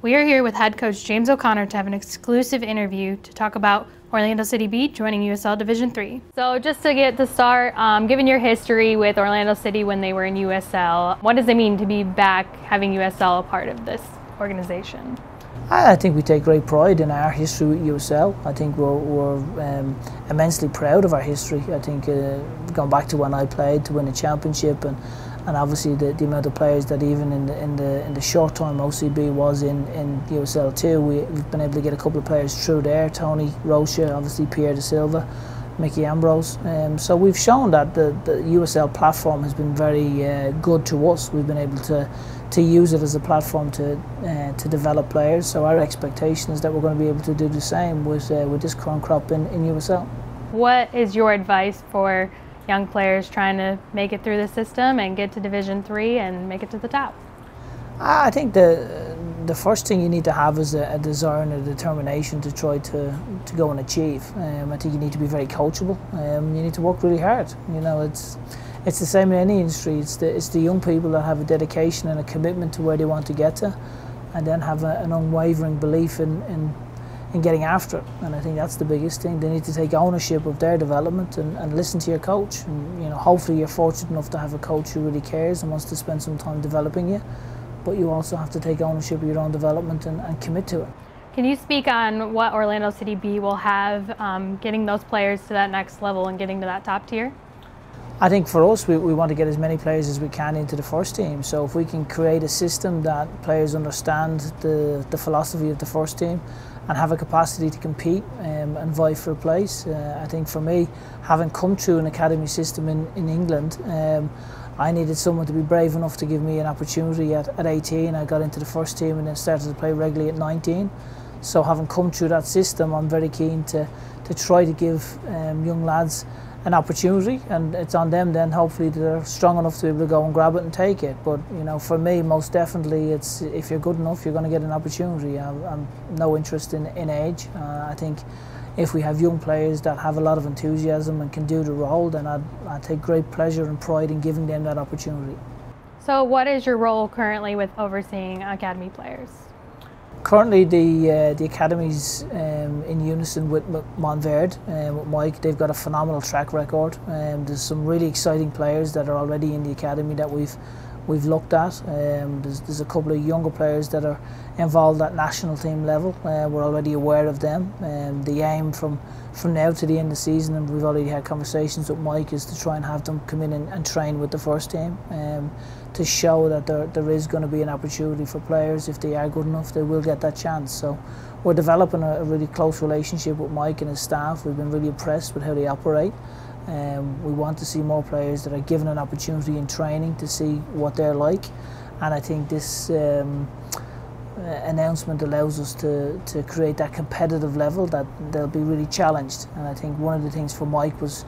We are here with head coach James O'Connor to have an exclusive interview to talk about Orlando City B joining USL Division III. So just to get to start, given your history with Orlando City when they were in USL, what does it mean to be back having USL a part of this organization? I think we take great pride in our history with USL. I think we're immensely proud of our history. I think going back to when I played to win a championship and obviously the amount of players that even in the short time OCB was in USL too, we've been able to get a couple of players through there. Tony Rocha, obviously Pierre Da Silva, Mickey Ambrose. So we've shown that the USL platform has been very good to us. We've been able to use it as a platform to develop players. So our expectation is that we're going to be able to do the same with this current crop in USL. What is your advice for young players trying to make it through the system and get to Division III and make it to the top? I think the first thing you need to have is a desire and a determination to try to go and achieve. I think you need to be very coachable. You need to work really hard. You know, it's the same in any industry. It's the young people that have a dedication and a commitment to where they want to get to, and then have an unwavering belief in getting after it. And I think that's the biggest thing. They need to take ownership of their development and listen to your coach. And, you know, hopefully you're fortunate enough to have a coach who really cares and wants to spend some time developing you. But you also have to take ownership of your own development and commit to it. Can you speak on what Orlando City B will have getting those players to that next level and getting to that top tier? I think for us, we want to get as many players as we can into the first team. So if we can create a system that players understand the philosophy of the first team and have a capacity to compete and vie for a place. I think for me, having come through an academy system in England, I needed someone to be brave enough to give me an opportunity at 18. I got into the first team and then started to play regularly at 19. So having come through that system, I'm very keen to try to give young lads an opportunity, and it's on them then hopefully they're strong enough to be able to go and grab it and take it. But you know, for me, most definitely, it's if you're good enough, you're going to get an opportunity. I'm no interest in age. I think if we have young players that have a lot of enthusiasm and can do the role, then I'd take great pleasure and pride in giving them that opportunity. So what is your role currently with overseeing academy players? Currently the Academy's in unison with Montverde, with Mike. They've got a phenomenal track record. There's some really exciting players that are already in the Academy that we've looked at. There's a couple of younger players that are involved at national team level. We're already aware of them. The aim from now to the end of the season, and we've already had conversations with Mike, is to try and have them come in and train with the first team, to show that there is going to be an opportunity for players. If they are good enough, they will get that chance. So we're developing a really close relationship with Mike and his staff. We've been really impressed with how they operate. We want to see more players that are given an opportunity in training to see what they're like, and I think this announcement allows us to create that competitive level that they'll be really challenged. And I think one of the things for Mike was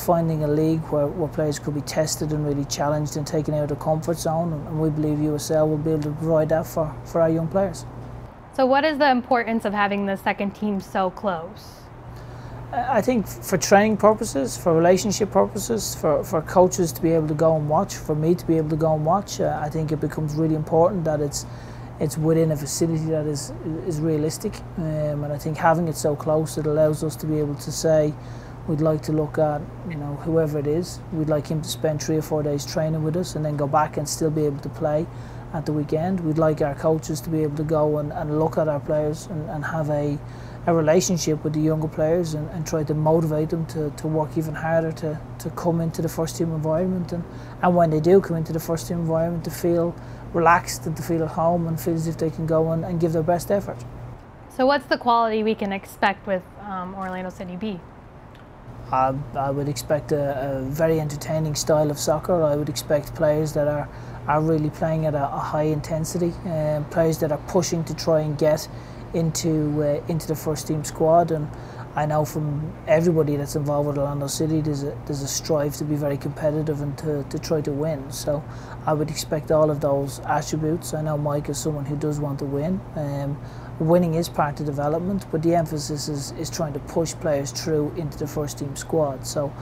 finding a league where players could be tested and really challenged and taken out of their comfort zone, and we believe USL will be able to provide that for our young players. So what is the importance of having the second team so close? I think for training purposes, for relationship purposes, for coaches to be able to go and watch, for me to be able to go and watch, I think it becomes really important that it's within a facility that is realistic, and I think having it so close, it allows us to be able to say we'd like to look at, you know, whoever it is, we'd like him to spend 3 or 4 days training with us and then go back and still be able to play at the weekend. We'd like our coaches to be able to go and look at our players and have a relationship with the younger players and try to motivate them to work even harder to come into the first team environment, and when they do come into the first team environment, to feel relaxed and to feel at home and feel as if they can go and give their best effort. So what's the quality we can expect with Orlando City B? I would expect a very entertaining style of soccer. I would expect players that are really playing at a high intensity, players that are pushing to try and get into the first team squad. And I know from everybody that's involved with Orlando City, there's a strive to be very competitive and to try to win. So I would expect all of those attributes. I know Mike is someone who does want to win. Winning is part of development, but the emphasis is trying to push players through into the first team squad. So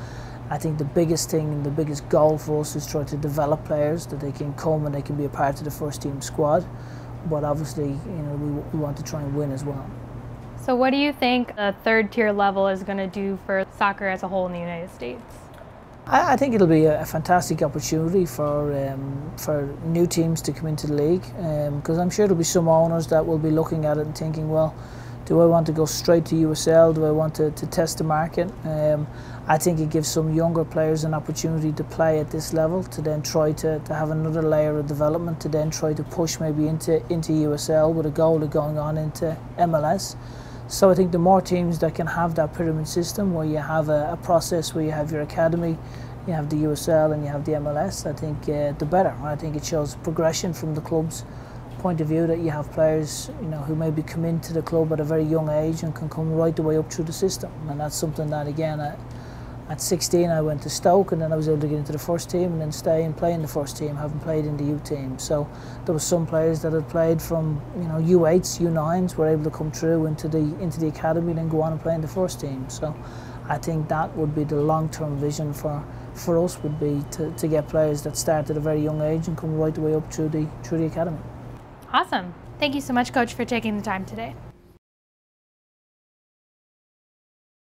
I think the biggest thing and the biggest goal for us is try to develop players that they can come and they can be a part of the first team squad. but obviously, you know, we want to try and win as well. So what do you think the third tier level is going to do for soccer as a whole in the United States? I think it'll be a fantastic opportunity for new teams to come into the league, because I'm sure there'll be some owners that will be looking at it and thinking, well, do I want to go straight to USL? Do I want to test the market? I think it gives some younger players an opportunity to play at this level, to then try to have another layer of development, to then try to push maybe into USL with a goal of going on into MLS. So I think the more teams that can have that pyramid system, where you have a process where you have your academy, you have the USL and you have the MLS, I think the better. I think it shows progression from the club's point of view, that you have players, you know, who maybe come into the club at a very young age and can come right the way up through the system. And that's something that, again, at 16 I went to Stoke, and then I was able to get into the first team and then stay and play in the first team, having played in the youth team. So there were some players that had played from, you know, U8s, U9s, were able to come through into the academy and then go on and play in the first team. So I think that would be the long-term vision for us, would be to get players that start at a very young age and come right the way up through the academy. Awesome. Thank you so much, Coach, for taking the time today.